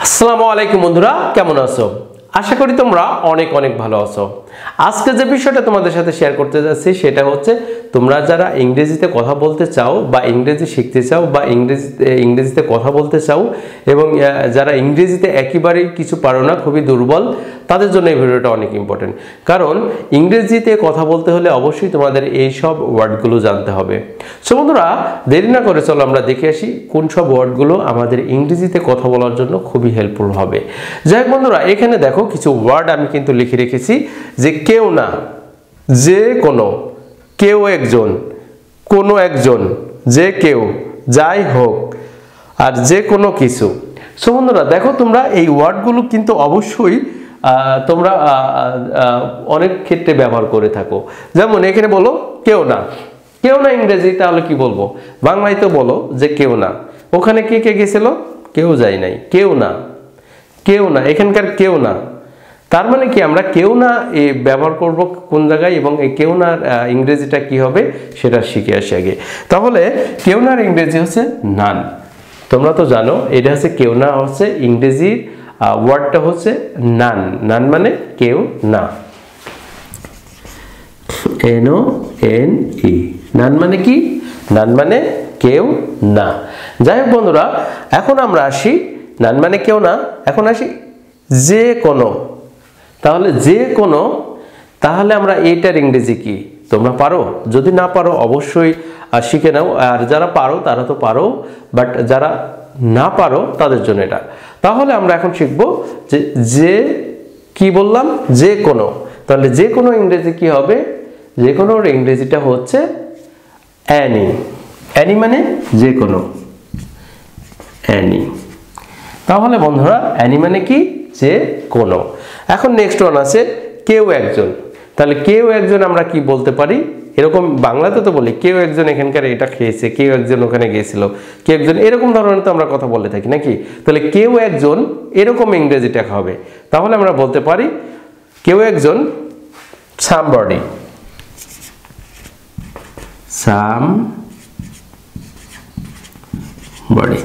আসসালামু আলাইকুম বন্ধুরা, কেমন আছো? আশা করি তোমরা অনেক অনেক ভালো আছো। আজকে যে বিষয়টা তোমাদের সাথে শেয়ার করতে যাচ্ছি সেটা হচ্ছে, তোমরা যারা ইংরেজিতে কথা বলতে চাও বা ইংরেজি শিখতে চাও বা ইংরেজিতে কথা বলতে চাও এবং যারা ইংরেজিতে একেবারেই কিছু পারো না, খুবই দুর্বল, তাদের জন্য এই ভিডিওটা অনেক ইম্পর্টেন্ট। কারণ ইংরেজিতে কথা বলতে হলে অবশ্যই তোমাদের এই সব ওয়ার্ডগুলো জানতে হবে। সো বন্ধুরা, দেরি না করে চলো আমরা দেখে আসি কোন সব ওয়ার্ডগুলো আমাদের ইংরেজিতে কথা বলার জন্য খুবই হেল্পফুল হবে। যাই হোক বন্ধুরা, এখানে দেখো কিছু ওয়ার্ড আমি কিন্তু লিখে রেখেছি, যে কেউ না, যে কোনো, কেউ একজন, কোনো একজন, যে কেউ, যাই হোক, আর যে কোনো কিছু। সো বন্ধুরা দেখো, তোমরা এই ওয়ার্ডগুলো কিন্তু অবশ্যই তোমরা অনেক ক্ষেত্রে ব্যবহার করে থাকো। যেমন এখানে বলো কেউ না, কেউ না ইংরেজি তাহলে কি বলবো? বাংলায় তো বলো যে কেউ না। ওখানে কে কে গেছিল? কেউ যায় নাই। কেউ না, কেউ না, এখানকার কেউ না। তার মানে কি, আমরা কেউ না ব্যবহার করব কোন জায়গায় এবং এই কেউ না ইংরেজিটা কি হবে সেটা শিখে আসি আগে। তাহলে কেউ নার ইংরেজি হচ্ছে নান। তোমরা তো জানো এটা হচ্ছে কেউ না, হচ্ছে ইংরেজির ওয়ার্ডটা হচ্ছে নান। নান মানে কেউ না, NONE। নান মানে কি? নান মানে কেউ না। যাই হোক বন্ধুরা, এখন আমরা আসি, নান মানে কেউ না, এখন আসি যে কোনো। তাহলে যে কোনো, তাহলে আমরা এইটার ইংরেজি কি তোমরা পারো? যদি না পারো অবশ্যই শিখে নাও, আর যারা পারো তারা তো পারো, বাট যারা না পারো তাদের জন্য এটা। তাহলে আমরা এখন শিখবো যে কি বললাম, যে কোনো। তাহলে যে কোনো ইংরেজি কি হবে? যে কোনো ইংরেজিটা হচ্ছে অ্যানি। অ্যানি মানে যে কোনো, অ্যানি। তাহলে বন্ধুরা, অ্যানি মানে কি? যে কোনো। এখন নেক্সট ওয়ান আছে কেউ একজন। তাহলে কেউ একজন আমরা কি বলতে পারি? এরকম বাংলাতে তো বলি কেউ একজন এখানকার এটা খেয়েছে, কেউ একজন ওখানে গিয়েছিল, কেউ একজন, এরকম ধরনের তো আমরা কথা বলে থাকি নাকি? তাহলে কেউ একজন এরকম ইংরেজিটা হবে। তাহলে আমরা বলতে পারি কেউ একজন somebody। somebody।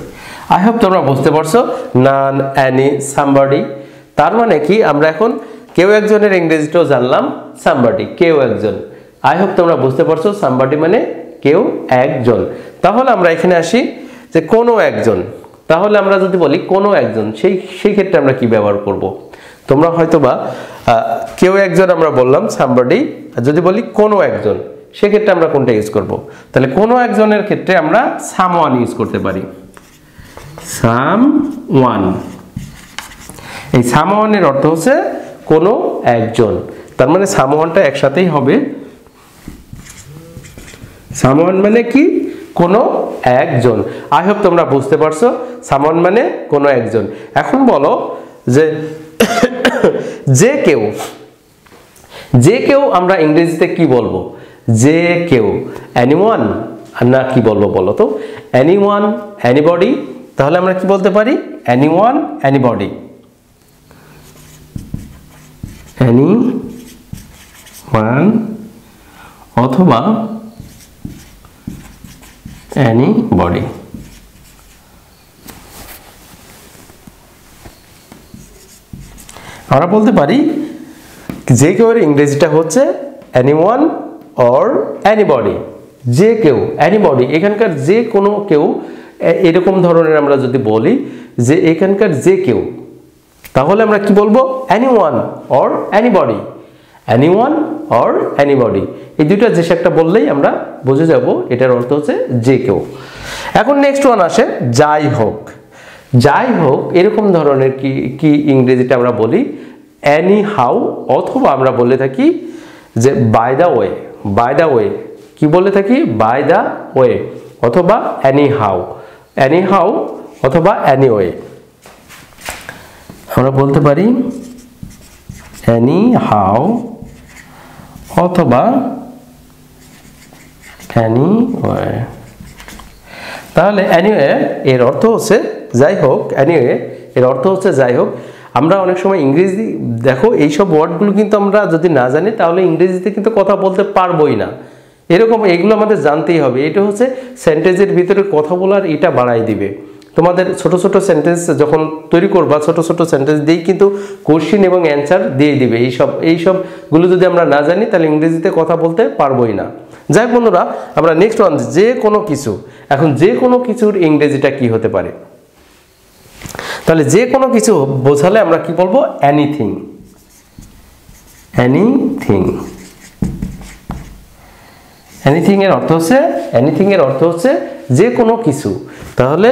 আই হোপ তোমরা বুঝতে পারছো, নান, অ্যানি, somebody। তার মানে কি, আমরা এখন কেউ একজনের ইংরেজিটাও জানলাম, somebody, কেউ একজন। আই হোপ তোমরা বুঝতে পারছো, somebody মানে কেউ একজন। তাহলে আমরা এখানে আসি যে কোনো একজন। তাহলে আমরা যদি বলি কোনো একজন, সেই ক্ষেত্রে আমরা কি ব্যবহার করব? তোমরা হয়তোবা কেউ একজন আমরা বললাম somebody, আর যদি বলি কোনো একজন, সেক্ষেত্রে আমরা কোনটা ইউজ করব? তাহলে কোনো একজনের ক্ষেত্রে আমরা someone ইউজ করতে পারি। someone। এই someone এর অর্থ হচ্ছে কোনো একজন। তার মানে someoneটা একসাথেই হবে। someone মানে কি? কোনো একজন। আই হোপ তোমরা বুঝতে পারছো, someone মানে কোনো একজন। এখন বলো যে যে কেউ। যে কেউ আমরা ইংরেজিতে কি বলবো? যে কেউ, anyone না কি বলবো বলো তো? anyone, anybody। তাহলে আমরা কি বলতে পারি? anyone, anybody। anyone অথবা anybody। আমরা বলতে পারি যে কেউ এর ইংরেজিটা হচ্ছে anyone or anybody। যে কেউ, anybody, এখানকার যে কোনো কেউ, এরকম ধরনের আমরা যদি বলি যে এখানকার যে কেউ, তাহলে আমরা কি বলবো? anyone or anybody। anyone or anybody, এই দুইটা যে একটা বললেই আমরা বুঝে যাব এটার অর্থ হচ্ছে যে কেউ। এখন নেক্সট ওয়ান আসে যাই হোক। যাই হোক এরকম ধরনের কি ইংরেজিটা আমরা বলি anyhow, অথবা আমরা বলে থাকি যে by the way. By the way কি বলে থাকি? বাই দা ওয়ে, অথবা anyhow। anyhow অথবা anyway। আমরা বলতে পারি anyhow অথবা anyway। তাহলে anyway এর অর্থ হচ্ছে যাই হোক। anyway এর অর্থ হচ্ছে যাই হোক। আমরা অনেক সময় ইংরেজি দেখো, এইসব ওয়ার্ডগুলো কিন্তু আমরা যদি না জানি তাহলে ইংরেজিতে কিন্তু কথা বলতে পারবোই না। এরকম এগুলো আমাদের জানতেই হবে। এটা হচ্ছে সেন্টেন্সের ভিতরে কথা বলার এটা বাড়াই দিবে। তোমাদের ছোট ছোট সেন্টেন্স যখন তৈরি করবা, ছোট ছোট সেন্টেন্স দিয়েই কিন্তু কোশ্চেন এবং অ্যান্সার দিয়ে দিবে। এইসবগুলো যদি আমরা না জানি তাহলে ইংরেজিতে কথা বলতে পারবোই না। যাই হোক বন্ধুরা, আমরা নেক্সট ওয়ান, যে কোনো কিছু। এখন যে কোনো কিছুর ইংরেজিটা কি হতে পারে? তাহলে যে কোনো কিছু বোঝালে আমরা কি বলবো? এনিথিং। এনিথিং, এনিথিং এর অর্থ হচ্ছে যে কোনো কিছু। তাহলে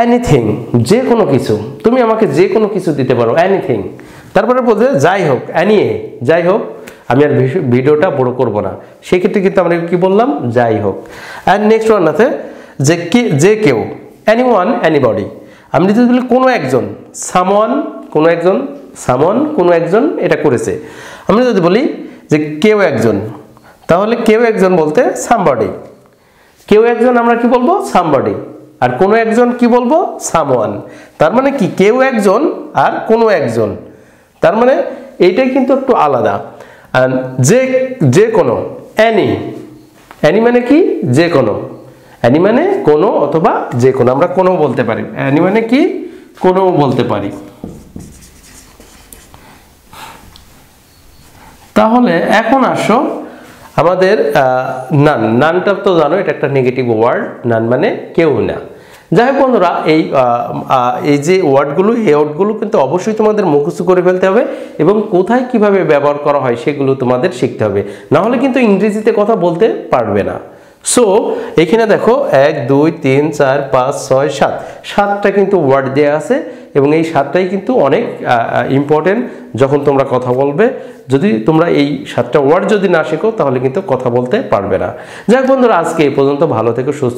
এনিথিং, যে কোনো কিছু, তুমি আমাকে যে কোনো কিছু দিতে পারো, এনিথিং। তারপরে বলতে যাই হোক, যাই হোক, আমি আর ভিডিওটা বড় করব না, সেক্ষেত্রে কিন্তু আমরা কি বললাম? যাই হোক। আর নেক্সট ওয়ান আছে যে কেউ, এনিওয়ান, এনিবডি। আমি যদি বলি কোনো একজন, সামওয়ান, কোনো একজন এটা করেছে। আমি যদি বলি যে কেউ একজন, তাহলে কেউ একজন বলতে সামবডি। কেউ একজন আমরা কি বলবো? সামবডি। আর কোনো একজন কি বলবো? সামওয়ান। তার মানে কি? কেউ একজন আর কোনো একজন, তার মানে এইটাই কিন্তু একটু আলাদা। আর যে কোনো, এনি মানে কি? যে কোনো। এনি মানে কোনো অথবা যে কোনো, আমরা কোনো বলতে পারি। এনি মানে কি? কোনো বলতে পারি। তাহলে এখন আসো আমাদের নানটা তো জানো, এটা একটা নেগেটিভ ওয়ার্ড। নান মানে কেউ না। যাই হোক বন্ধুরা, এই যে ওয়ার্ডগুলো, এই ওয়ার্ডগুলো কিন্তু অবশ্যই তোমাদের মুখস্থ করে ফেলতে হবে এবং কোথায় কিভাবে ব্যবহার করা হয় সেগুলো তোমাদের শিখতে হবে, না হলে কিন্তু ইংরেজিতে কথা বলতে পারবে না। সো এখানে দেখো 1 2 3 4 5 6 7, 7টা কিন্তু ওয়ার্ড দেওয়া আছে এবং এই 7টাই কিন্তু অনেক ইম্পর্টেন্ট যখন তোমরা কথা বলবে। যদি তোমরা এই 7টা ওয়ার্ড যদি না শেখো তাহলে কিন্তু কথা বলতে পারবে না। যাক বন্ধুরা, আজকে এই পর্যন্ত। ভালো থেকো, সুস্থ।